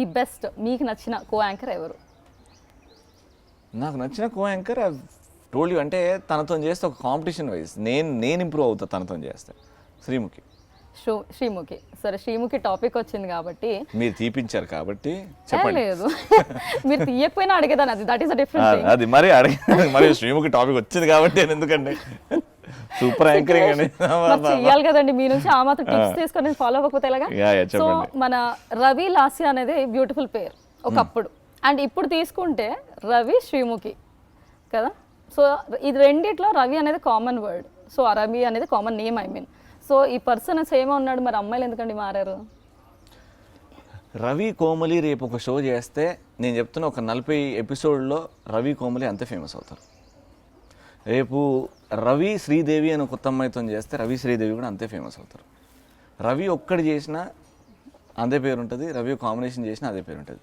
The best మీకు నచ్చిన కో anchor ఎవరు? నాకు నచ్చిన కో యాంకర్ టోల్డ్ యూ, అంటే తనతో చేస్తే ఒక కాంపిటీషన్ వైజ్ నేను ఇంప్రూవ్ అవుతా తనతో చేస్తే. శ్రీముఖి. శ్రీముఖి. సరే, శ్రీముఖి టాపిక్ వచ్చింది కాబట్టి మీరు తీపించారు కాబట్టి చెప్పండి. లేదు మీరు తీయకపోయినా అడిగేదాన్ని, అది దట్ ఈస్ అ డిఫరెంట్. అది మరి మరి శ్రీముఖి టాపిక్ వచ్చింది కాబట్టి నేను ఎందుకండి సూపర్ యాంకరింగ్ అని చెయ్యాలి కదండి, మీ నుంచి ఆ మాత్రం టిప్స్ తీసుకొని ఫాలో అవ్వకపోతే ఎలాగా? సో మన రవి లాస్య అనేది బ్యూటిఫుల్ పేర్ ఒకప్పుడు, అండ్ ఇప్పుడు తీసుకుంటే రవి శ్రీముఖి కదా. సో ఇది రెండిట్లో రవి అనేది కామన్ వర్డ్, సో ఆ రవి అనేది common name, I mean. So ఈ పర్సన్ సేమ్ ఉన్నాడు, మరి అమ్మాయిలు ఎందుకండి మారారు? రవి కోమలి రేపు ఒక షో చేస్తే నేను చెప్తున్నా, ఒక 40 ఎపిసోడ్లో రవి కోమలి అంతే ఫేమస్ అవుతారు. రేపు రవి శ్రీదేవి అని కొత్త అమ్మాయితో చేస్తే రవి శ్రీదేవి కూడా అంతే ఫేమస్ అవుతారు. రవి ఒక్కడి చేసినా అదే పేరు ఉంటుంది, రవి కాంబినేషన్ చేసినా అదే పేరు ఉంటుంది.